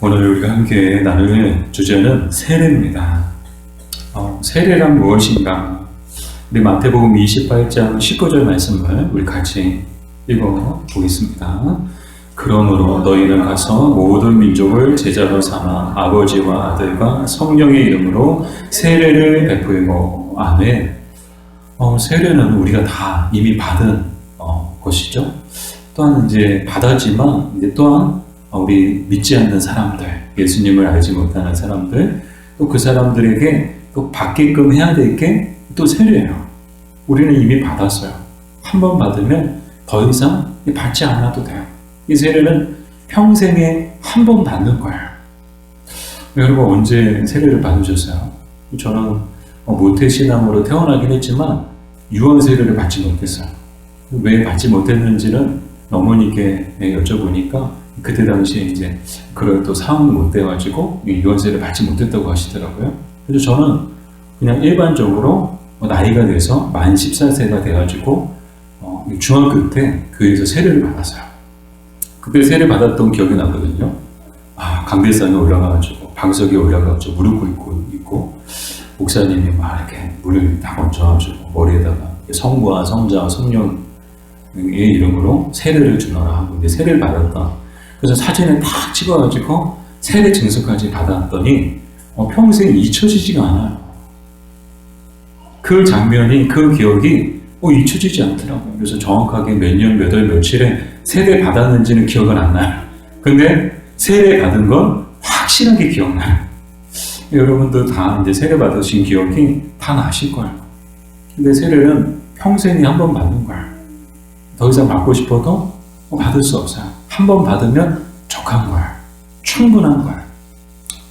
오늘 우리가 함께 나눌 주제는 세례입니다. 세례란 무엇인가? 우리 마태복음 28장 19절 말씀을 우리 같이 읽어보겠습니다. 그러므로 너희는 가서 모든 민족을 제자로 삼아 아버지와 아들과 성령의 이름으로 세례를 베풀고 아멘. 세례는 우리가 다 이미 받은 것이죠. 또한 이제 받았지만 이제 또한 우리 믿지 않는 사람들, 예수님을 알지 못하는 사람들, 또 그 사람들에게 또 받게끔 해야 될 게 또 세례예요. 우리는 이미 받았어요. 한 번 받으면 더 이상 받지 않아도 돼요. 이 세례는 평생에 한 번 받는 거예요. 여러분 언제 세례를 받으셨어요? 저는 모태신앙으로 태어나긴 했지만 유언 세례를 받지 못했어요. 왜 받지 못했는지는 어머니께 여쭤보니까 그때 당시에 이제 그럴 또 상황이 못 돼가지고 유언세를 받지 못했다고 하시더라고요. 그래서 저는 그냥 일반적으로 나이가 돼서 만 14세가 돼가지고 중학교 때 교회에서 세례를 받았어요. 그때 세례 받았던 기억이 나거든요. 강대산에 올라가가지고 방석에 올라가가지고 무릎 꿇고 있고 목사님이 막 이렇게 물을 다 얹어가지고 머리에다가 성부와 성자와 성령의 이름으로 세례를 주너라 하고 이제 세례를 받았다. 그래서 사진을 딱 찍어가지고 세례 증서까지 받았더니 평생 잊혀지지가 않아요. 그 장면이, 그 기억이 잊혀지지 않더라고요. 그래서 정확하게 몇 년, 몇 월, 며칠에 세례 받았는지는 기억은 안 나요. 근데 세례 받은 건 확실하게 기억나요. 여러분도 다 이제 세례 받으신 기억이 다 나실 거예요. 근데 세례는 평생에 한 번 받는 거예요. 더 이상 받고 싶어도 받을 수 없어요. 한 번 받으면 족한 거예요. 충분한 거예요.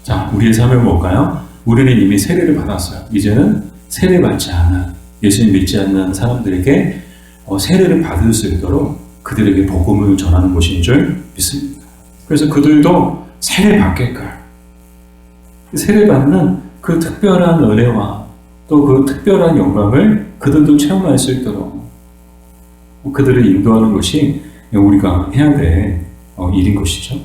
자, 우리의 삶은 뭘까요? 우리는 이미 세례를 받았어요. 이제는 세례 받지 않는, 예수님 믿지 않는 사람들에게 세례를 받을 수 있도록 그들에게 복음을 전하는 곳인 줄 믿습니다. 그래서 그들도 세례 받게끔 세례 받는 그 특별한 은혜와 또 그 특별한 영광을 그들도 체험할 수 있도록 그들을 인도하는 것이 우리가 해야 될 일인 것이죠.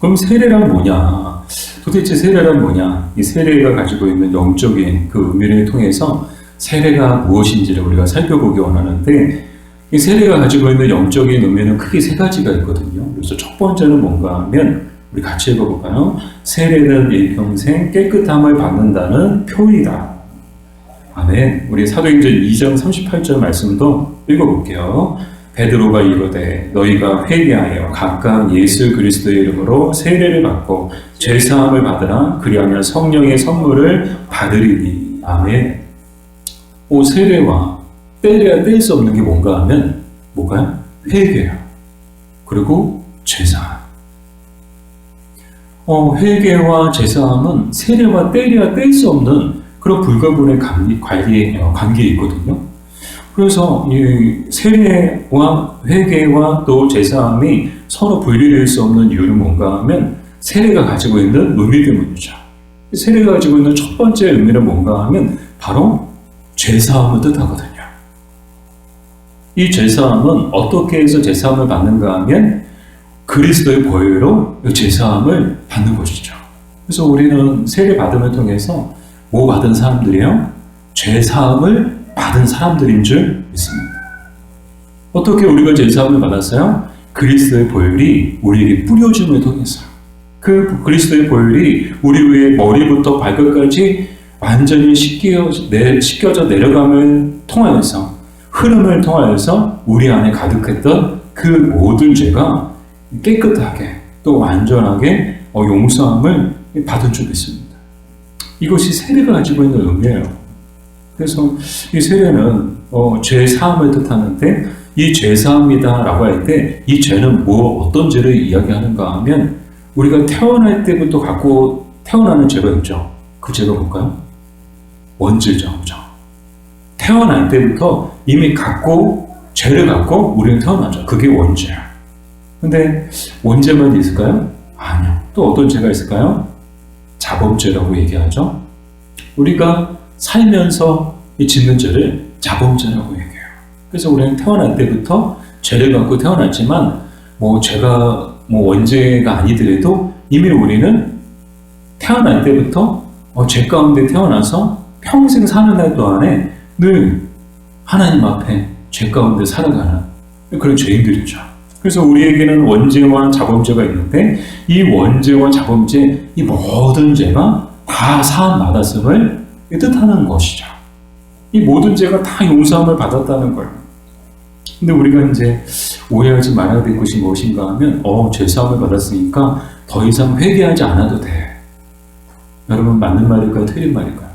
그럼 세례란 뭐냐? 도대체 세례란 뭐냐? 이 세례가 가지고 있는 영적인 그 의미를 통해서 세례가 무엇인지를 우리가 살펴보기 원하는데, 이 세례가 가지고 있는 영적인 의미는 크게 세 가지가 있거든요. 그래서 첫 번째는 뭔가 하면 우리 같이 읽어볼까요? 세례는 일평생 깨끗함을 받는다는 표이다. 아멘. 우리 사도행전 2장 38절 말씀도 읽어볼게요. 베드로가 이르되 너희가 회개하여 각각 예수 그리스도의 이름으로 세례를 받고 죄사함을 받으라. 그리하면 성령의 선물을 받으리니. 아멘. 세례와 떼야 뗄 수 없는 게 뭔가 하면 뭐가요? 회개요. 그리고 죄사함. 회개와 죄사함은 세례와 떼야 뗄 수 없는 그런 불가분의 관계에 있거든요. 그래서 이 세례와 회개와 또 제사함이 서로 분리될 수 없는 이유는 뭔가 하면 세례가 가지고 있는 의미 때문이죠. 세례가 가지고 있는 첫 번째 의미는 뭔가 하면 바로 죄사함을 뜻하거든요. 이 죄사함은 어떻게 해서 죄사함을 받는가 하면 그리스도의 보혈로 죄사함을 받는 것이죠. 그래서 우리는 세례 받음을 통해서 뭐 받은 사람들이에요? 죄사함을 받은 사람들인 줄 믿습니다. 어떻게 우리가 죄사함을 받았어요? 그리스도의 보혈이 우리에게 뿌려짐을 통해서. 그 그리스도의 보혈이 우리의 머리부터 발끝까지 완전히 씻겨져 내려감을 통하여서, 흐름을 통하여서 우리 안에 가득했던 그 모든 죄가 깨끗하게 또 완전하게 용서함을 받은 줄 믿습니다. 이것이 세례가 가지고 있는 의미예요. 그래서 이 세례는 죄 사함을 뜻하는데, 이 죄 사함이다라고 할 때 이 죄는 어떤 죄를 이야기하는가 하면 우리가 태어날 때부터 갖고 태어나는 죄가 있죠. 그 죄가 뭘까요? 원죄죠. 그죠? 태어날 때부터 이미 죄를 갖고 우리는 태어나죠. 그게 원죄야. 근데 원죄만 있을까요? 아니요. 또 어떤 죄가 있을까요? 자범죄라고 얘기하죠. 우리가 살면서 짓는 죄를 자범죄라고 얘기해요. 그래서 우리는 태어날 때부터 죄를 갖고 태어났지만 죄가 뭐 원죄가 아니더라도 이미 우리는 태어날 때부터 죄 가운데 태어나서 평생 사는 날 동안에 늘 하나님 앞에 죄 가운데 살아가는 그런 죄인들이죠. 그래서 우리에게는 원죄와 자범죄가 있는데 이 원죄와 자범죄, 이 모든 죄가 다 사함 받았음을 뜻하는 것이죠. 이 모든 죄가 다 용서함을 받았다는 거예요. 근데 우리가 이제 오해하지 말아야 될 것이 무엇인가 하면 죄사함을 받았으니까 더 이상 회개하지 않아도 돼. 여러분 맞는 말일까요? 틀린 말일까요?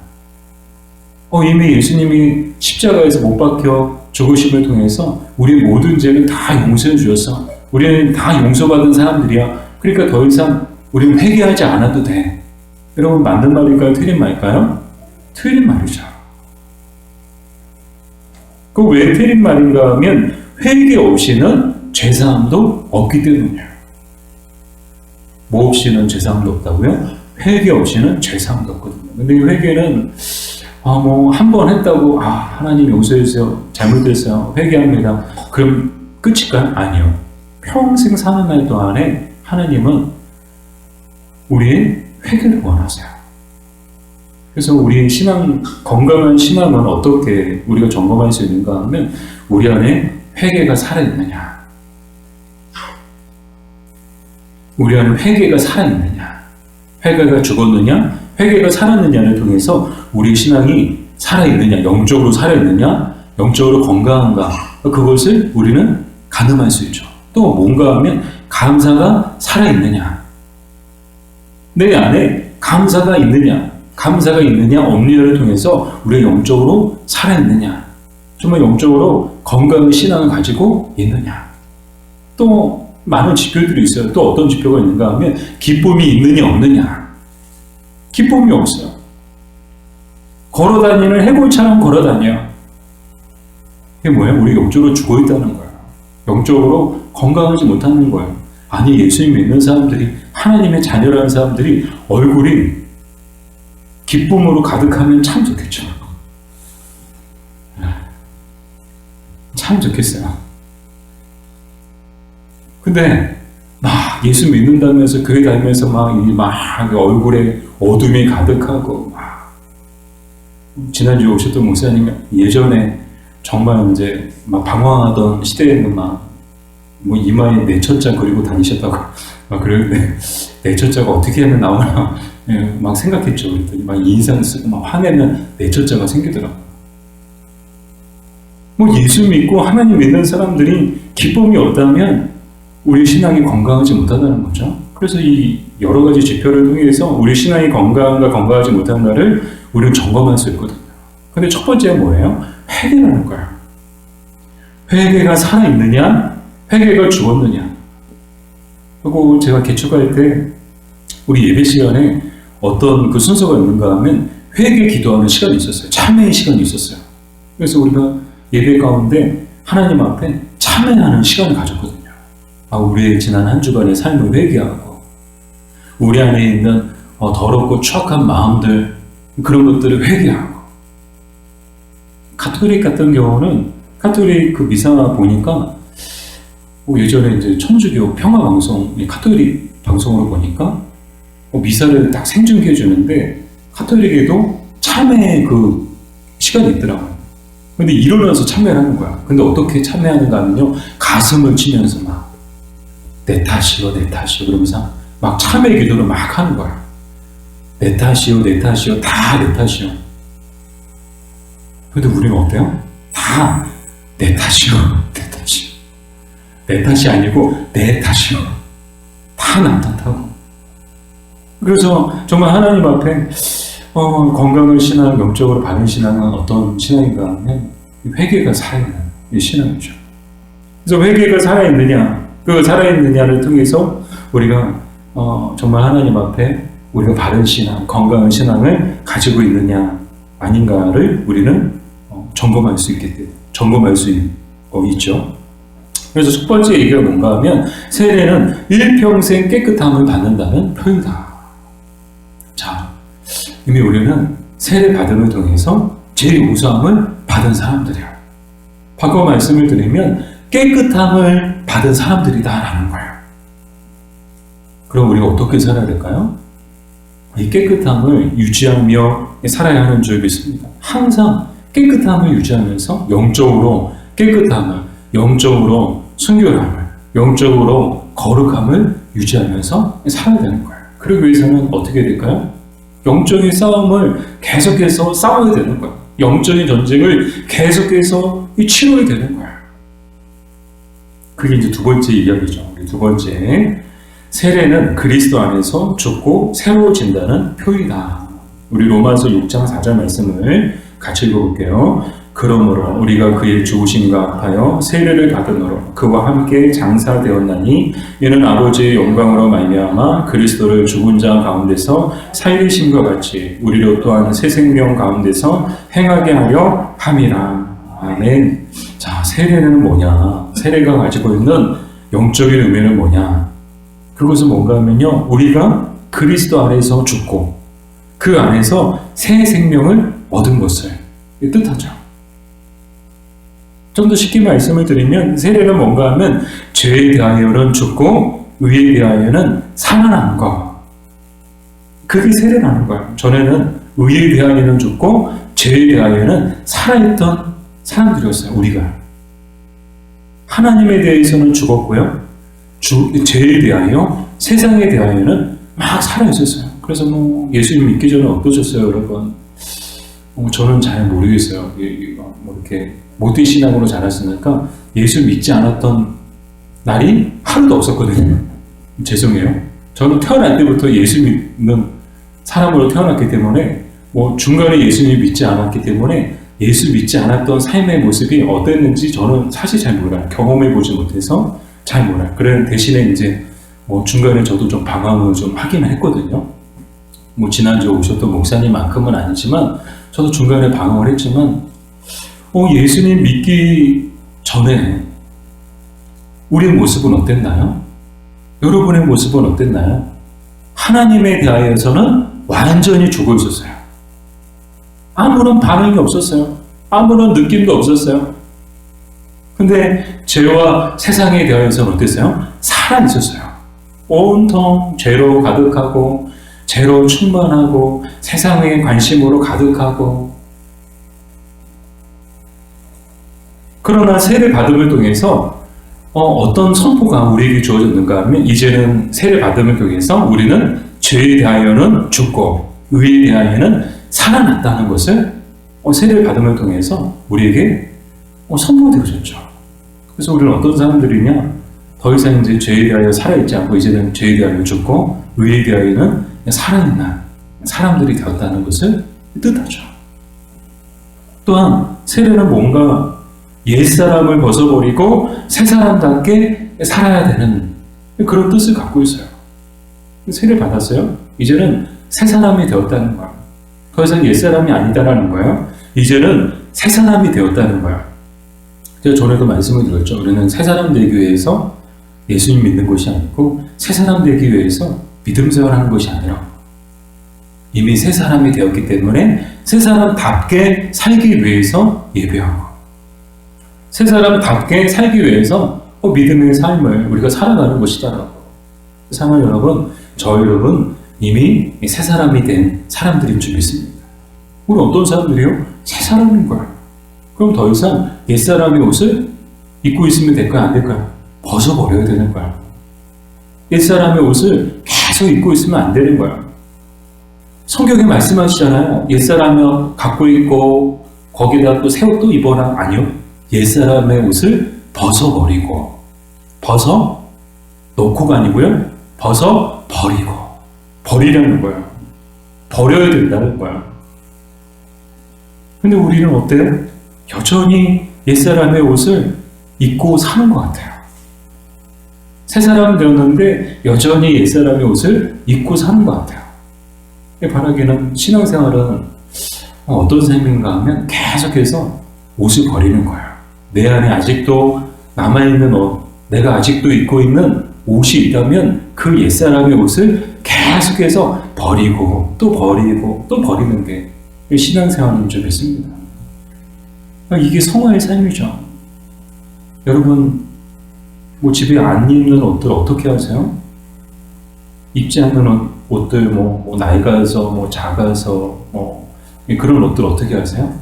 이미 예수님이 십자가에서 못 박혀 죽으심을 통해서 우리 모든 죄를 다 용서해 주셨어. 우리는 다 용서받은 사람들이야. 그러니까 더 이상 우리는 회개하지 않아도 돼. 여러분 맞는 말일까요? 틀린 말일까요? 틀린 말이죠. 그 왜 틀린 말인가 하면 회개 없이는 죄사함도 없기 때문이에요. 뭐 없이는 죄사함도 없다고요? 회개 없이는 죄사함도 없거든요. 근데 이 회개는 한 번 했다고 하나님 용서해주세요. 잘못했어요. 회개합니다. 그럼 끝일까요? 아니요. 평생 사는 날 동안에 하나님은 우리의 회개를 원하세요. 그래서 우리의 건강한 신앙은 어떻게 우리가 점검할 수 있는가 하면 우리 안에 회개가 살아있느냐, 우리 안에 회개가 살아있느냐, 회개가 죽었느냐, 회개가 살았느냐를 통해서 우리 신앙이 살아있느냐, 영적으로 살아있느냐, 영적으로 건강한가, 그것을 우리는 가늠할 수 있죠. 또 뭔가 하면 감사가 살아있느냐, 내 안에 감사가 있느냐 없느냐를 통해서 우리가 영적으로 살아있느냐, 정말 영적으로 건강한 신앙을 가지고 있느냐. 또 많은 지표들이 있어요. 또 어떤 지표가 있는가 하면 기쁨이 있느냐 없느냐. 기쁨이 없어요. 걸어다니는 해골처럼 걸어다녀. 이게 뭐예요? 우리 영적으로 죽어있다는 거예요. 영적으로 건강하지 못하는 거예요. 아니, 예수님 믿는 사람들이, 하나님의 자녀라는 사람들이 얼굴이 기쁨으로 가득하면 참 좋겠죠. 참 좋겠어요. 근데 예수 믿는다면서 교회 다니면서 얼굴에 어둠이 가득하고 지난주에 오셨던 목사님이 예전에 정말 이제 방황하던 시대에는 이마에 내천자 그리고 다니셨다고 그러는데 내천자가 어떻게 하면 나오나 생각했죠. 그랬더니 인상 쓰고 화내면 내천자가 생기더라고요. 예수 믿고 하나님 믿는 사람들이 기쁨이 없다면 우리 신앙이 건강하지 못하다는 거죠. 그래서 이 여러 가지 지표를 통해서 우리 신앙이 건강한가 건강하지 못한가를 우리는 점검할 수 있거든요. 근데 첫 번째는 뭐예요? 회개라는 거예요. 회개가 살아있느냐, 회개가 죽었느냐. 그리고 제가 개척할 때 우리 예배 시간에 어떤 그 순서가 있는가 하면 회개 기도하는 시간이 있었어요. 참회의 시간이 있었어요. 그래서 우리가 예배 가운데 하나님 앞에 참회하는 시간을 가졌거든요. 우리의 지난 한 주간의 삶을 회개하고 우리 안에 있는 더럽고 추악한 마음들, 그런 것들을 회개하고. 가톨릭 같은 경우는 가톨릭 그 미사 보니까 예전에 이제 천주교 평화방송, 가톨릭 방송으로 보니까 미사를 딱 생중계해 주는데 가톨릭에도 참회 그 시간이 있더라고요. 근데 일어나서 참회를 하는 거야. 근데 어떻게 참회하는가 하면요, 가슴을 치면서 내 탓이요, 내 탓이요 그러면서 참회 기도를 하는 거야. 내 탓이요, 내 탓이요, 다 내 탓이요. 근데 우리는 어때요? 다 내 탓이요, 내 탓이요. 내 탓이 아니고 내 탓이요. 다 남 탓하고. 그래서 정말 하나님 앞에 건강한 신앙, 영적으로 바른 신앙은 어떤 신앙인가 하면 회개가 살아있는 신앙이죠. 그래서 회개가 살아있느냐, 그 살아있느냐를 통해서 우리가 정말 하나님 앞에 우리가 바른 신앙, 건강한 신앙을 가지고 있느냐 아닌가를 우리는 점검할 수 있죠. 그래서 첫 번째 얘기가 뭔가 하면 세례는 일평생 깨끗함을 받는다는 표현이다. 자, 이미 우리는 세례 받음을 통해서 죄 용서함을 받은 사람들이야. 바꿔 말씀을 드리면 깨끗함을 받은 사람들이다라는 거예요. 그럼 우리가 어떻게 살아야 될까요? 이 깨끗함을 유지하며 살아야 하는 줄 믿습니다. 항상 깨끗함을 유지하면서 영적으로 깨끗함을, 영적으로 순결함을, 영적으로 거룩함을 유지하면서 살아야 되는 거예요. 그러기 위해서는 어떻게 될까요? 영적인 싸움을 계속해서 싸워야 되는 거예요. 영적인 전쟁을 계속해서 치러야 되는 거예요. 그게 이제 두 번째 이야기죠. 두 번째, 세례는 그리스도 안에서 죽고 새로워진다는 표이다. 우리 로마서 6장 4절 말씀을 같이 읽어볼게요. 그러므로 우리가 그의 죽으심과 합하여 세례를 받음으로 그와 함께 장사되었나니 이는 아버지의 영광으로 말미암아 그리스도를 죽은 자 가운데서 살리심과 같이 우리로 또한 새 생명 가운데서 행하게 하려 함이라. 아멘. 자, 세례는 뭐냐? 세례가 가지고 있는 영적인 의미는 뭐냐? 그것은 뭔가 하면요, 우리가 그리스도 안에서 죽고 그 안에서 새 생명을 얻은 것을 뜻하죠. 좀 더 쉽게 말씀을 드리면 세례는 뭔가 하면 죄에 대하여는 죽고 의에 대하여는 살아나는 것. 그게 세례라는 거예요. 전에는 의에 대하여는 죽고 죄에 대하여는 살아있던 사람들이었어요. 우리가 하나님에 대해서는 죽었고요, 죄에 대하여, 세상에 대하여는 막 살아있었어요. 그래서 예수님 믿기 전에 어떠셨어요, 여러분? 저는 잘 모르겠어요. 이렇게 모태 신앙으로 자랐으니까 예수 믿지 않았던 날이 하루도 없었거든요. 죄송해요. 저는 태어날 때부터 예수 믿는 사람으로 태어났기 때문에 중간에 예수님 믿지 않았기 때문에 예수 믿지 않았던 삶의 모습이 어땠는지 저는 사실 잘 몰라요. 경험해보지 못해서 잘 몰라요. 그래 대신에 이제 중간에 저도 좀 방황을 좀 하기는 했거든요. 지난주에 오셨던 목사님만큼은 아니지만 저도 중간에 방황을 했지만 예수님 믿기 전에 우리의 모습은 어땠나요? 여러분의 모습은 어땠나요? 하나님에 대하여서는 완전히 죽어 있었어요. 아무런 반응이 없었어요. 아무런 느낌도 없었어요. 근데 죄와 세상에 대하여서는 어땠어요? 살아 있었어요. 온통 죄로 가득하고 죄로 충만하고 세상의 관심으로 가득하고. 그러나 세례 받음을 통해서 어떤 선포가 우리에게 주어졌는가 하면 이제는 세례 받음을 통해서 우리는 죄에 대하여는 죽고 의에 대하여는 살아났다는 것을 세례 받음을 통해서 우리에게 선포되어졌죠. 그래서 우리는 어떤 사람들이냐, 더 이상 이제 죄에 대하여 살아있지 않고 이제는 죄에 대하여 죽고 의에 대하여는 살아있는 사람들이 되었다는 것을 뜻하죠. 또한 세례는 뭔가 옛사람을 벗어버리고 새사람답게 살아야 되는 그런 뜻을 갖고 있어요. 세례 받았어요? 이제는 새사람이 되었다는 거예요. 더 이상 옛사람이 아니다라는 거예요. 이제는 새사람이 되었다는 거예요. 제가 전에도 말씀을 드렸죠. 우리는 새사람 되기 위해서 예수님 믿는 것이 아니고 새사람 되기 위해서 믿음 생활하는 것이 아니라 이미 새사람이 되었기 때문에 새사람답게 살기 위해서 예배하고 새사람답게 살기 위해서 믿음의 삶을 우리가 살아가는 것이다라고. 사랑 여러분, 저 여러분 이미 새사람이 된 사람들인 줄 믿습니다. 우리 어떤 사람들이요? 새사람인 거예요. 그럼 더 이상 옛사람의 옷을 입고 있으면 될까요? 안 될까요? 벗어버려야 되는 거예요. 옛사람의 옷을 계속 입고 있으면 안 되는 거예요. 성경에 말씀하시잖아요. 옛사람이 갖고 있고 거기다 또 새 옷도 입어라. 아니요. 옛사람의 옷을 벗어버리고, 벗어 놓고가 아니고요, 벗어 버리고, 버리라는 거예요. 버려야 된다는 거예요. 근데 우리는 어때요? 여전히 옛사람의 옷을 입고 사는 것 같아요. 새사람 되었는데 여전히 옛사람의 옷을 입고 사는 것 같아요. 바라기는 신앙생활은 어떤 삶인가 하면 계속해서 옷을 버리는 거예요. 내 안에 아직도 남아있는 옷, 내가 아직도 입고 있는 옷이 있다면 그 옛사람의 옷을 계속해서 버리고 또 버리고 또 버리는 게 신앙생활인 줄 믿습니다. 이게 성화의 삶이죠. 여러분 집에 안 입는 옷들 어떻게 하세요? 입지 않는 옷들, 뭐 낡아서, 뭐 작아서, 그런 옷들 어떻게 하세요?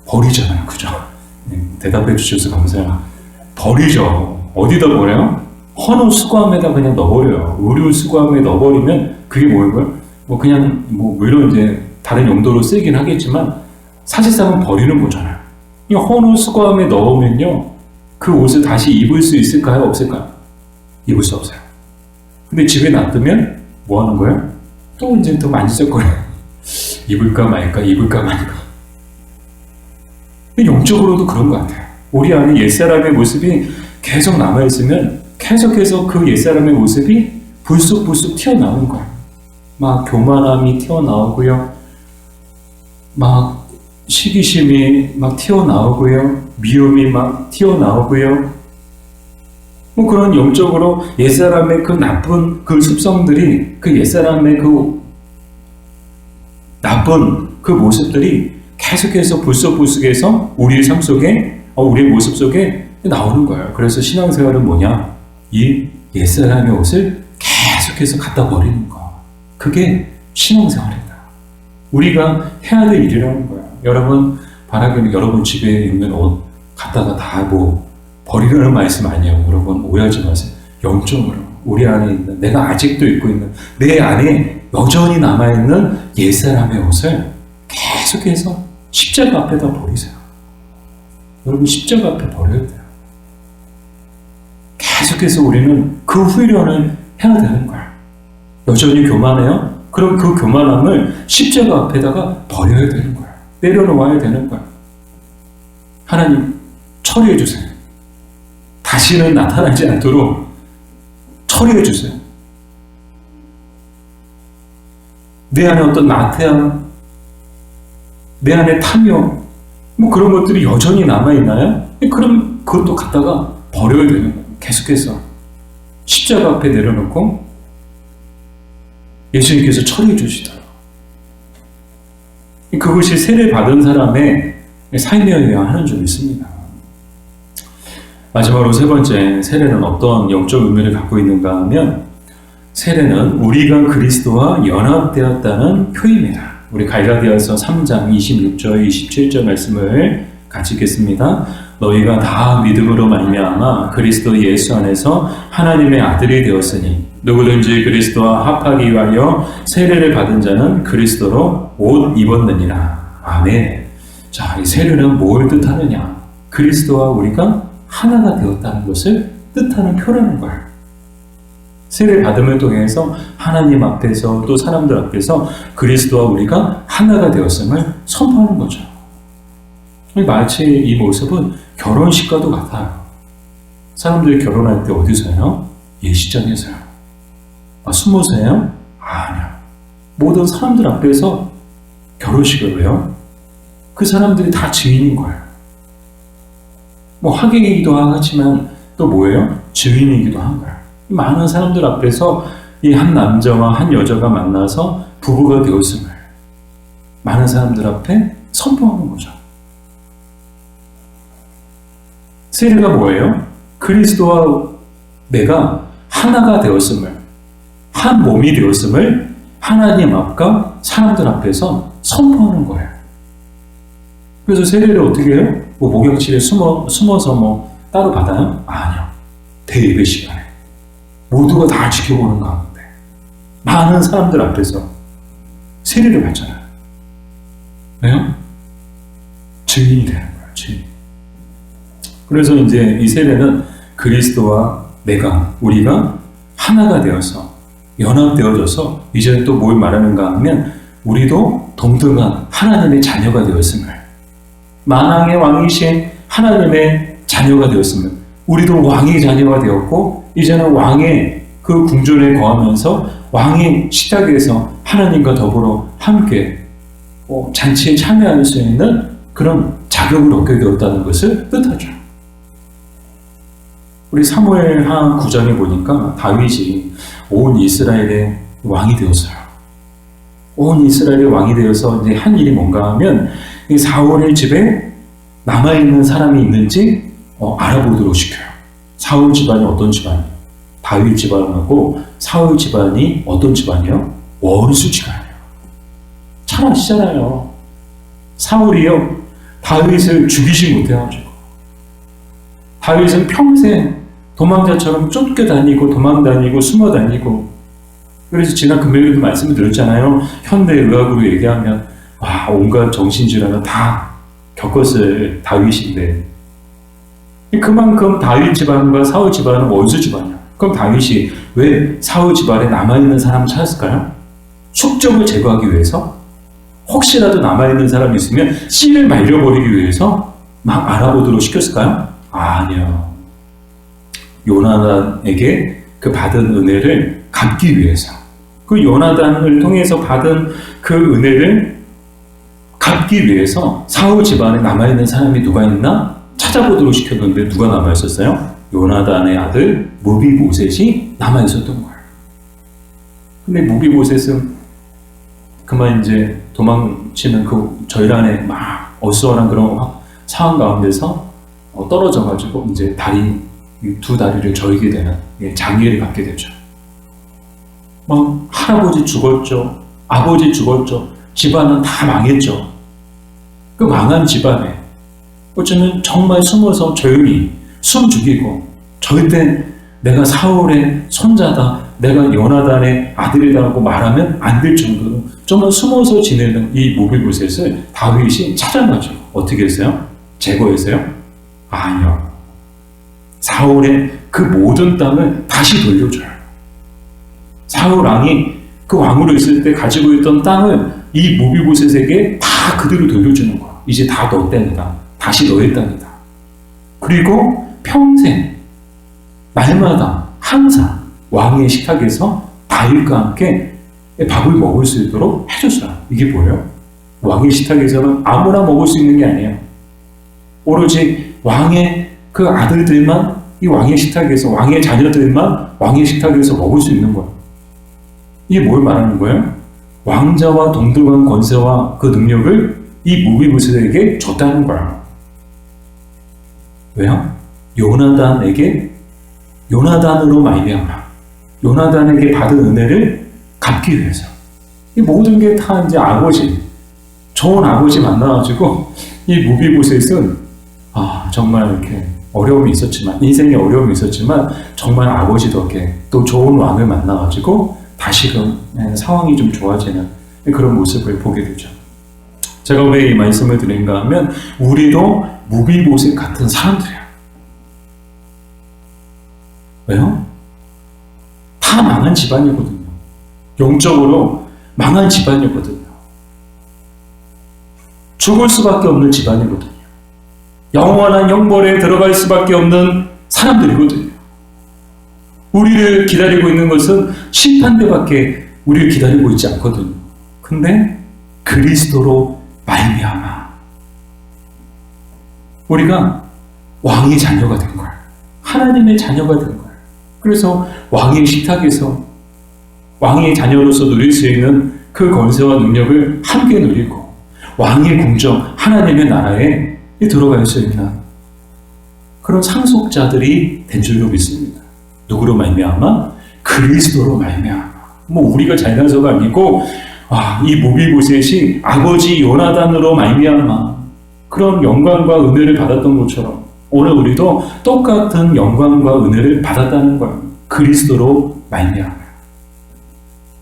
버리잖아요. 그죠? 네, 대답해 주셔서 감사해요. 버리죠. 어디다 버려요? 헌옷 수거함에다 그냥 넣어버려요. 의류 수거함에 넣어버리면 그게 뭐예요? 그냥 물론 이제 다른 용도로 쓰이긴 하겠지만 사실상은 버리는 거잖아요. 이 헌옷 수거함에 넣으면요, 그 옷을 다시 입을 수 있을까요? 없을까요? 입을 수 없어요. 근데 집에 놔두면 뭐 하는 거예요? 또 이제 또 만지작거려요. 입을까 말까, 입을까 말까. 영적으로도 그런 것 같아요. 우리 안에 옛사람의 모습이 계속 남아있으면 계속해서 그 옛사람의 모습이 불쑥불쑥 튀어나오는 거예요. 막 교만함이 튀어나오고요. 막 시기심이 막 튀어나오고요. 미움이 막 튀어나오고요. 그런 영적으로 옛사람의 그 나쁜 그 습성들이, 그 옛사람의 그 나쁜 그 모습들이 계속해서 불쑥불쑥해서 우리의 삶 속에, 우리의 모습 속에 나오는 거예요. 그래서 신앙생활은 뭐냐? 이 옛사람의 옷을 계속해서 갖다 버리는 거. 그게 신앙생활이다. 우리가 해야 될 일이라는 거예요. 여러분, 바라기는 여러분 집에 있는 옷 갖다가 다 버리려는 말씀 아니에요. 여러분, 오해하지 마세요. 영적으로 우리 안에 있는, 내가 아직도 입고 있는, 내 안에 여전히 남아있는 옛사람의 옷을 계속해서 십자가 앞에다 버리세요. 여러분, 십자가 앞에 버려야 돼요. 계속해서 우리는 그 훈련을 해야 되는 거예요. 여전히 교만해요? 그럼 그 교만함을 십자가 앞에다가 버려야 되는 거예요. 내려놓아야 되는 거예요. 하나님, 처리해 주세요. 다시는 나타나지 않도록 처리해 주세요. 내 안에 어떤 나태함, 내 안에 탐욕, 그런 것들이 여전히 남아있나요? 그럼 그것도 갖다가 버려야 되는 거예요. 계속해서 십자가 앞에 내려놓고 예수님께서 처리해 주시더라고요. 그것이 세례 받은 사람의 삶이어야 하는 줄 믿습니다. 마지막으로 세 번째, 세례는 어떤 영적 의미를 갖고 있는가 하면, 세례는 우리가 그리스도와 연합되었다는 표입니다. 우리 갈라디아서 3장 26절 27절 말씀을 같이 읽겠습니다. 너희가 다 믿음으로 말미암아 그리스도 예수 안에서 하나님의 아들이 되었으니 누구든지 그리스도와 합하기 위하여 세례를 받은 자는 그리스도로 옷 입었느니라. 아멘. 자, 이 세례는 뭘 뜻하느냐? 그리스도와 우리가 하나가 되었다는 것을 뜻하는 표라는 거예요. 세례 받음을 통해서 하나님 앞에서 또 사람들 앞에서 그리스도와 우리가 하나가 되었음을 선포하는 거죠. 마치 이 모습은 결혼식과도 같아요. 사람들이 결혼할 때 어디서 해요? 예식장에서요. 숨어서요? 아니요. 모든 사람들 앞에서 결혼식을 해요. 그 사람들이 다 증인인 거예요. 하객이기도 하지만 또 뭐예요? 증인이기도 한 거예요. 많은 사람들 앞에서 이 한 남자와 한 여자가 만나서 부부가 되었음을 많은 사람들 앞에 선포하는 거죠. 세례가 뭐예요? 그리스도와 내가 하나가 되었음을, 한 몸이 되었음을 하나님 앞과 사람들 앞에서 선포하는 거예요. 그래서 세례를 어떻게 해요? 목욕실에 숨어서 따로 받아요? 아니요. 대예배 시간에 모두가 다 지켜보는 가운데 많은 사람들 앞에서 세례를 받잖아요. 왜요? 증인이 되는 거예요. 증인. 그래서 이제 이 세례는 그리스도와 우리가 하나가 되어서 연합되어져서 이제 또 뭘 말하는가 하면 우리도 동등한 하나님의 자녀가 되었음을, 만왕의 왕이신 하나님의 자녀가 되었음을, 우리도 왕의 자녀가 되었고 이제는 왕의 그 궁전에 거하면서 왕의 식탁에서 하나님과 더불어 함께 잔치에 참여할 수 있는 그런 자격을 얻게 되었다는 것을 뜻하죠. 우리 사무엘하 9장에 보니까 다윗이 온 이스라엘의 왕이 되었어요. 온 이스라엘의 왕이 되어서 이제 한 일이 뭔가 하면 이 사울의 집에 남아있는 사람이 있는지 알아보도록 시켜요. 사울 집안이 어떤 집안이에요? 다윗 집안하고 사울 집안이 어떤 집안이요? 원수 집안이에요. 잘 아시잖아요. 사울이요, 다윗을 죽이지 못해가지고 다윗은 평생 도망자처럼 쫓겨다니고 도망다니고 숨어다니고, 그래서 지난 금요일에도 말씀을 드렸잖아요. 현대의학으로 얘기하면 온갖 정신질환을 다 겪었을 다윗인데, 그만큼 다윗 집안과 사울 집안은 원수 집안이야. 그럼 다윗이 왜 사울 집안에 남아있는 사람을 찾았을까요? 숙적을 제거하기 위해서? 혹시라도 남아있는 사람이 있으면 씨를 말려버리기 위해서 막 알아보도록 시켰을까요? 아니요. 요나단에게 그 받은 은혜를 갚기 위해서, 그 요나단을 통해서 받은 그 은혜를 갚기 위해서 사울 집안에 남아있는 사람이 누가 있나 찾아보도록 시켰는데 누가 남아있었어요? 요나단의 아들 무비보셋이 남아있었던 거예요. 근데 무비보셋은 그만 이제 도망치는 그 저희란에 막 어수선한 그런 상황 가운데서 떨어져가지고 이제 두 다리를 저리게 되는 장애를 갖게 되죠. 막 할아버지 죽었죠. 아버지 죽었죠. 집안은 다 망했죠. 그 망한 집안에 어쩌면 정말 숨어서 조용히 숨 죽이고, 절대 내가 사울의 손자다, 내가 요나단의 아들이라고 말하면 안 될 정도로 정말 숨어서 지내는 이 무비보셋을 다윗이 찾아가죠. 어떻게 했어요? 제거했어요? 아니요. 사울의 그 모든 땅을 다시 돌려줘요. 사울 왕이 그 왕으로 있을 때 가지고 있던 땅을 이 무비보셋에게 다 그대로 돌려주는 거야. 이제 다 너 땅이다. 다시 너의 땅이다. 그리고 평생 날마다 항상 왕의 식탁에서 다윗과 함께 밥을 먹을 수 있도록 해줬어요. 이게 뭐예요? 왕의 식탁에서는 아무나 먹을 수 있는 게 아니에요. 오로지 왕의 그 아들들만 이 왕의 식탁에서, 왕의 자녀들만 왕의 식탁에서 먹을 수 있는 거예요. 이게 뭘 말하는 거예요? 왕자와 동등한 권세와 그 능력을 이 무비보셋에게 줬다는 거예요. 왜요? 요나단으로 말미암아 요나단에게 받은 은혜를 갚기 위해서. 이 모든 게 다 이제 아버지, 좋은 아버지 만나가지고 이 무비보셋은 정말 이렇게 어려움이 있었지만, 인생에 어려움이 있었지만 정말 아버지 덕에 또 좋은 왕을 만나가지고 다시금 상황이 좀 좋아지는 그런 모습을 보게 되죠. 제가 왜 이 말씀을 드린가 하면 우리도 무비보셋 같은 사람들이야. 왜요? 다 망한 집안이거든요. 영적으로 망한 집안이거든요. 죽을 수밖에 없는 집안이거든요. 영원한 형벌에 들어갈 수밖에 없는 사람들이거든요. 우리를 기다리고 있는 것은 심판대밖에 우리를 기다리고 있지 않거든요. 근데 그리스도로 말미암아 우리가 왕의 자녀가 된 거예요. 하나님의 자녀가 된 거예요. 그래서 왕의 식탁에서 왕의 자녀로서 누릴 수 있는 그 권세와 능력을 함께 누리고, 왕의 궁정, 하나님의 나라에 들어갈 수 있는 그런 상속자들이 된 줄로 믿습니다. 누구로 말미암아? 그리스도로 말미암아. 우리가 잘나서가 아니고 이 무비보셋이 아버지 요나단으로 말미암아 그런 영광과 은혜를 받았던 것처럼 오늘 우리도 똑같은 영광과 은혜를 받았다는 거예요. 그리스도로 말미암아.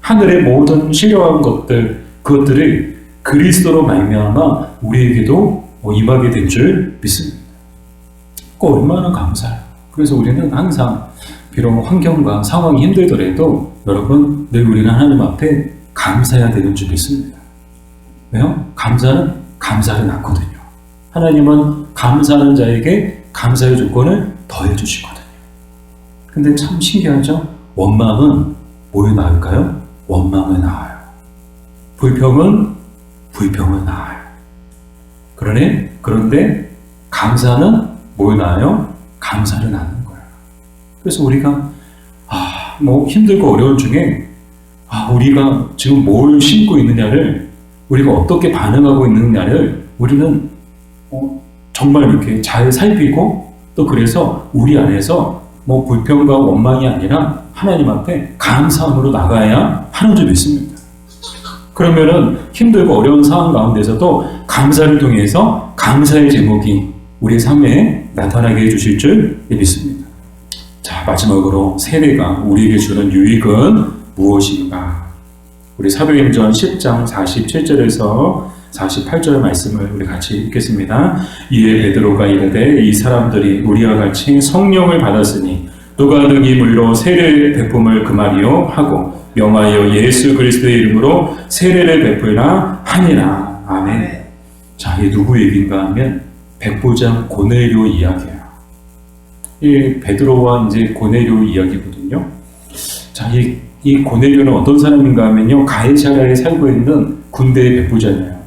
하늘의 모든 신령한 것들, 그것들을 그리스도로 말미암아 우리에게도 임하게 된 줄 믿습니다. 얼마나 감사해요. 그래서 우리는 항상 비록 환경과 상황이 힘들더라도 여러분 늘 우리는 하나님 앞에 감사해야 되는 줄 믿습니다. 왜요? 감사는 감사를 낳거든요. 하나님은 감사하는 자에게 감사의 조건을 더해 주시거든요. 근데 참 신기하죠? 원망은 뭘 낳을까요? 원망을 낳아요. 불평은 불평을 낳아요. 그런데 감사는 뭘 낳아요? 감사를 낳는 거예요. 그래서 우리가 힘들고 어려운 중에 우리가 지금 뭘 심고 있느냐를, 우리가 어떻게 반응하고 있느냐를 우리는 정말 이렇게 잘 살피고, 또 그래서 우리 안에서 뭐 불평과 원망이 아니라 하나님 앞에 감사함으로 나가야 하는 줄 믿습니다. 그러면은 힘들고 어려운 상황 가운데서도 감사를 통해서 감사의 제목이 우리 삶에 나타나게 해주실 줄 믿습니다. 자, 마지막으로 세례가 우리에게 주는 유익은 무엇인가? 우리 사도행전 10장 47절에서 48절 말씀을 우리 같이 읽겠습니다. 이에 베드로가 이르되 이 사람들이 우리와 같이 성령을 받았으니 누가 능히 물로 세례 베품을 금하리요 하고 명하여 예수 그리스도의 이름으로 세례를 베풀라 하니라. 아멘. 자, 이 누구 얘기인가 하면 백부장 고넬료 이야기예요. 이 베드로와 이제 고넬료 이야기거든요. 자, 이 고넬료는 어떤 사람인가 하면요, 가이사랴에 살고 있는 군대의 백부장이에요.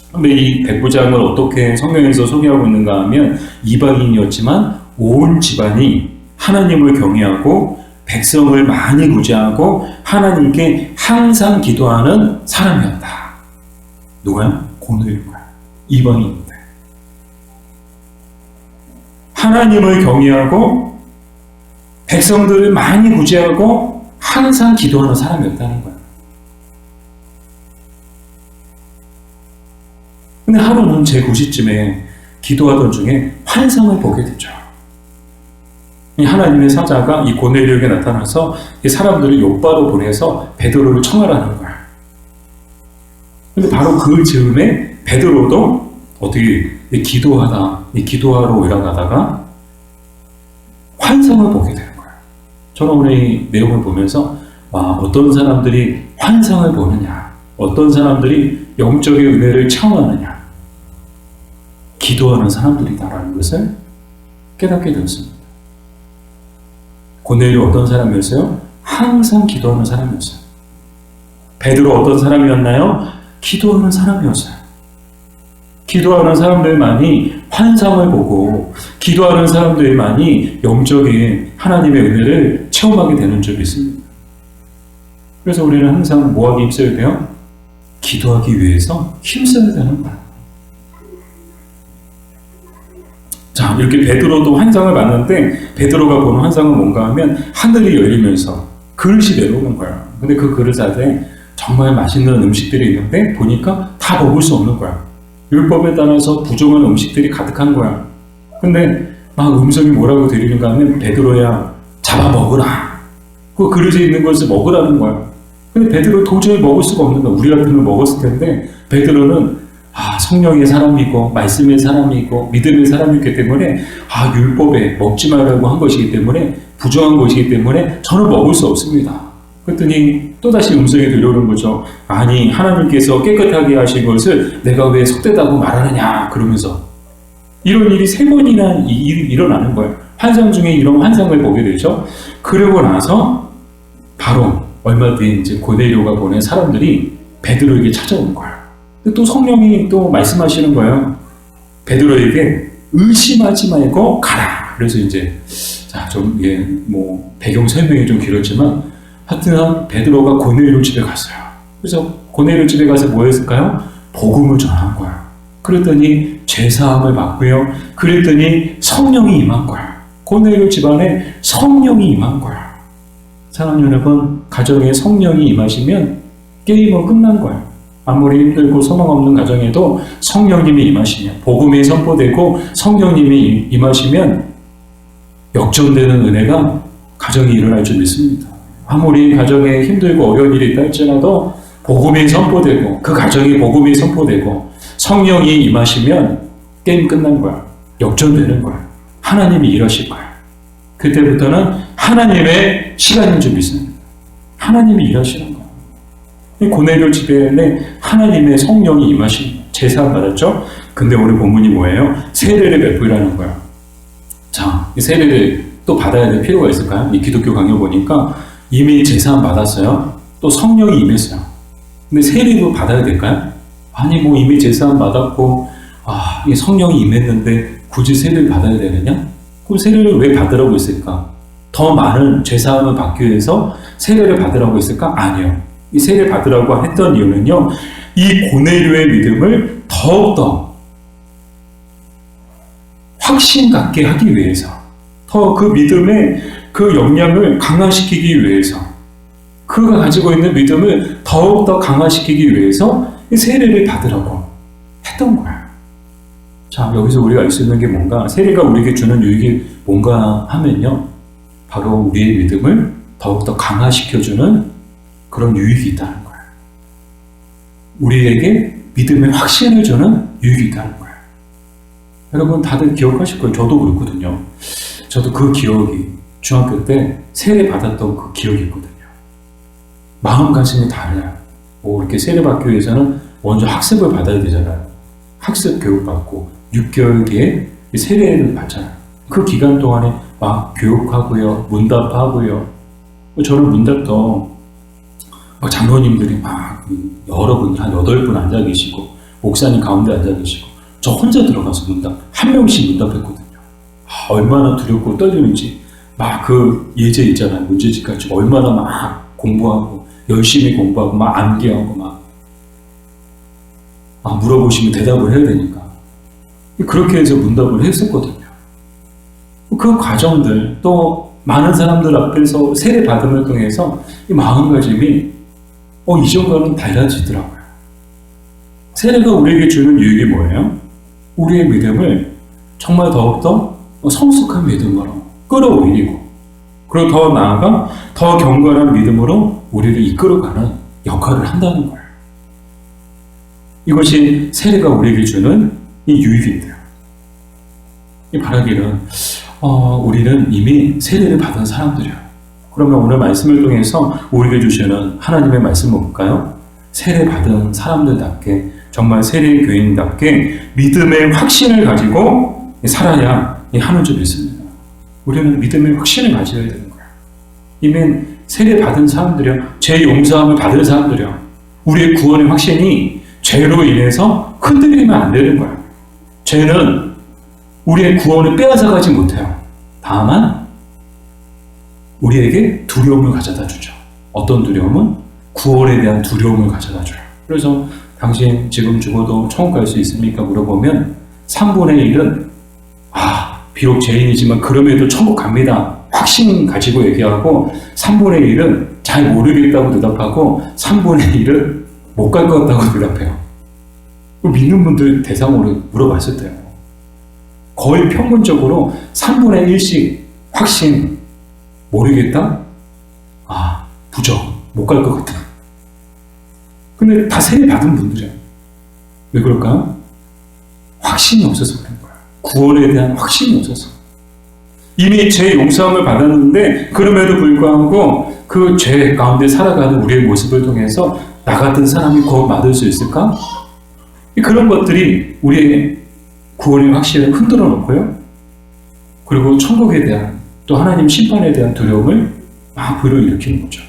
근데 이 백부장을 어떻게 성경에서 소개하고 있는가 하면 이방인이었지만 온 집안이 하나님을 경외하고 백성을 많이 구제하고 하나님께 항상 기도하는 사람이었다. 누가요? 고넬료가. 이방인인데. 하나님을 경외하고 백성들을 많이 구제하고 항상 기도하는 사람이었다는 거예요. 근데 하루는 제 9시쯤에 기도하던 중에 환상을 보게 되죠. 하나님의 사자가 이 고넬료에게 나타나서 이 사람들을 욥바로 보내서 베드로를 청하라는 거예요. 근데 바로 그 즈음에 베드로도 어떻게 기도하러 올라가다가 환상을 보게 되는 거예요. 저는 오늘 이 내용을 보면서 어떤 사람들이 환상을 보느냐, 어떤 사람들이 영적인 은혜를 체험하느냐, 기도하는 사람들이다라는 것을 깨닫게 되었습니다. 고넬료 어떤 사람이었어요? 항상 기도하는 사람이었어요. 베드로 어떤 사람이었나요? 기도하는 사람이었어요. 기도하는 사람들만이 환상을 보고 기도하는 사람들만이 영적인 하나님의 은혜를 체험하게 되는 줄 믿습니다. 그래서 우리는 항상 뭐하기 힘써야 돼요? 기도하기 위해서 힘써야 되는 거예요. 자, 이렇게 베드로도 환상을 봤는데 베드로가 보는 환상은 뭔가 하면 하늘이 열리면서 그릇이 내려오는 거예요. 근데 그 그릇 안에 정말 맛있는 음식들이 있는데 보니까 다 먹을 수 없는 거야. 율법에 따라서 부정한 음식들이 가득한 거야. 근데 막 음성이 뭐라고 들리는가 하면 베드로야 잡아 먹으라. 그 그릇에 있는 것을 먹으라는 거야. 근데 베드로 도저히 먹을 수가 없는 거야. 우리 같으면 먹었을 텐데 베드로는 성령의 사람이고 말씀의 사람이고 믿음의 사람이기 때문에 율법에 먹지 말라고 한 것이기 때문에 부정한 것이기 때문에 저는 먹을 수 없습니다. 그랬더니 또다시 음성이 들려오는 거죠. 아니 하나님께서 깨끗하게 하신 것을 내가 왜 속되다고 말하느냐 그러면서 이런 일이 3번이나 일어나는 거예요. 환상 중에 이런 환상을 보게 되죠. 그러고 나서 바로 얼마 뒤에 이제 고넬료가 보낸 사람들이 베드로에게 찾아온 거예요. 또 성령이 또 말씀하시는 거예요. 베드로에게 의심하지 말고 가라. 그래서 이제 배경 설명이 좀 길었지만 하여튼 베드로가 고넬료 집에 갔어요. 그래서 고넬료 집에 가서 뭐 했을까요? 복음을 전한 거야. 그랬더니 죄사함을 받고요. 그랬더니 성령이 임한 거야. 고넬료 집안에 성령이 임한 거야. 사랑하는 여러분, 가정에 성령이 임하시면 게임은 끝난 거야. 아무리 힘들고 소망 없는 가정에도 성령님이 임하시면, 복음이 선포되고 성령님이 임하시면 역전되는 은혜가 가정에 일어날 줄 믿습니다. 아무리 가정에 힘들고 어려운 일이 있다 할지라도 복음이 선포되고 그 가정에 복음이 선포되고 성령이 임하시면 게임 끝난 거야. 역전되는 거야. 하나님이 일하실 거야. 그때부터는 하나님의 시간인 줄 믿습니다. 하나님이 일하시는 거야. 고넬료 집에는 하나님의 성령이 임하신 제사를 받았죠. 근데 오늘 본문이 뭐예요? 세례를 베풀라는 거야. 자, 이 세례를 또 받아야 될 필요가 있을까요? 이 기독교 강요 보니까 이미 제사는 받았어요. 또 성령이 임했어요. 근데 세례도 받아야 될까요? 아니 이미 제사는 받았고 이 성령이 임했는데 굳이 세례를 받아야 되느냐? 그럼 세례를 왜 받으라고 했을까? 더 많은 죄사함을 받기 위해서 세례를 받으라고 했을까? 아니요. 이 세례를 받으라고 했던 이유는요, 이 고넬료의 믿음을 더욱더 확신 갖게 하기 위해서, 더 그 믿음의 그 역량을 강화시키기 위해서, 그가 가지고 있는 믿음을 더욱더 강화시키기 위해서 세례를 받으라고 했던 거야. 자, 여기서 우리가 알 수 있는 게 뭔가, 세례가 우리에게 주는 유익이 뭔가 하면요, 바로 우리의 믿음을 더욱더 강화시켜주는 그런 유익이 있다는 거야. 우리에게 믿음의 확신을 주는 유익이 있다는 거야. 여러분 다들 기억하실 거예요. 저도 그렇거든요. 저도 그 기억이, 중학교 때 세례 받았던 그 기억이 있거든요. 마음가짐이 달라요. 이렇게 세례 받기 위해서는 먼저 학습을 받아야 되잖아요. 학습 교육 받고 6개월 뒤에 세례를 받잖아요. 그 기간 동안에 막 교육하고요, 문답하고요. 저는 문답도 장로님들이 막 여러 분, 한 8분 앉아 계시고, 목사님 가운데 앉아 계시고, 저 혼자 들어가서 문답, 한 명씩 문답했거든요. 얼마나 두렵고 떨리는지, 막 그 예제 있잖아요. 문제집 가지고 얼마나 막 공부하고, 열심히 공부하고, 막 암기하고, 막 물어보시면 대답을 해야 되니까. 그렇게 해서 문답을 했었거든요. 그 과정들, 또 많은 사람들 앞에서 세례 받음을 통해서 이 마음가짐이 이전과는 달라지더라고요. 세례가 우리에게 주는 유익이 뭐예요? 우리의 믿음을 정말 더욱더 성숙한 믿음으로 끌어올리고, 그리고 더 나아가 더 견고한 믿음으로 우리를 이끌어가는 역할을 한다는 거예요. 이것이 세례가 우리에게 주는 이 유익인데요. 이 바라기는 우리는 이미 세례를 받은 사람들이에요. 그러면 오늘 말씀을 통해서 우리에게 주시는 하나님의 말씀을 볼까요? 세례 받은 사람들답게, 정말 세례 교인답게 믿음의 확신을 가지고 살아야 하는 줄 믿습니다. 우리는 믿음의 확신을 가져야 되는 거예요. 이미 세례 받은 사람들이요, 죄 용서함을 받은 사람들이요, 우리의 구원의 확신이 죄로 인해서 흔들리면 안 되는 거예요. 죄는 우리의 구원을 빼앗아가지 못해요. 다만 우리에게 두려움을 가져다 주죠. 어떤 두려움은? 구원에 대한 두려움을 가져다 줘요. 그래서 당신 지금 죽어도 천국 갈 수 있습니까? 물어보면 3분의 1은 비록 죄인이지만 그럼에도 천국 갑니다, 확신 가지고 얘기하고, 3분의 1은 잘 모르겠다고 대답하고, 3분의 1은 못 갈 것 같다고 대답해요. 믿는 분들 대상으로 물어봤을 때요, 거의 평균적으로 3분의 1씩 확신, 모르겠다? 부정, 못 갈 것 같다. 근데 다 세례 받은 분들이에요. 왜 그럴까요? 확신이 없어서 그런 거야. 구원에 대한 확신이 없어서. 이미 죄 용서함을 받았는데 그럼에도 불구하고 그 죄 가운데 살아가는 우리의 모습을 통해서 나 같은 사람이 구원 받을 수 있을까? 그런 것들이 우리의 구원의 확신을 흔들어 놓고요, 그리고 천국에 대한, 또 하나님 심판에 대한 두려움을 막 불러일으키는 거죠.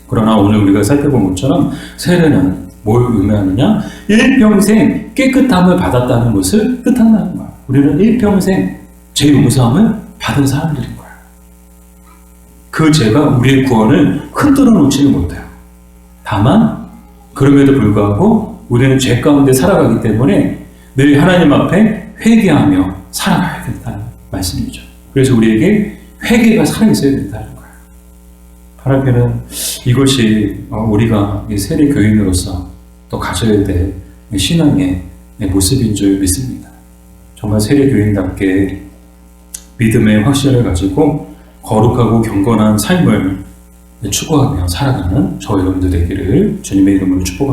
그러나 오늘 우리가 살펴본 것처럼 세례는 뭘 의미하느냐? 일평생 깨끗함을 받았다는 것을 뜻한다는 거야. 우리는 일평생 죄 용서함을 받은 사람들인 거야. 그 죄가 우리의 구원을 흔들어 놓지는 못해요. 다만 그럼에도 불구하고 우리는 죄 가운데 살아가기 때문에 늘 하나님 앞에 회개하며 살아가야 된다는 말씀이죠. 그래서 우리에게 회개가 살아있어야 된다는 거예요. 바라기는 이것이 우리가 세례 교인으로서 또 가져야 될 신앙의 모습인 줄 믿습니다. 정말 세례 교인답게 믿음의 확신을 가지고 거룩하고 경건한 삶을 추구하며 살아가는 저 여러분들 되기를 주님의 이름으로 축복합니다.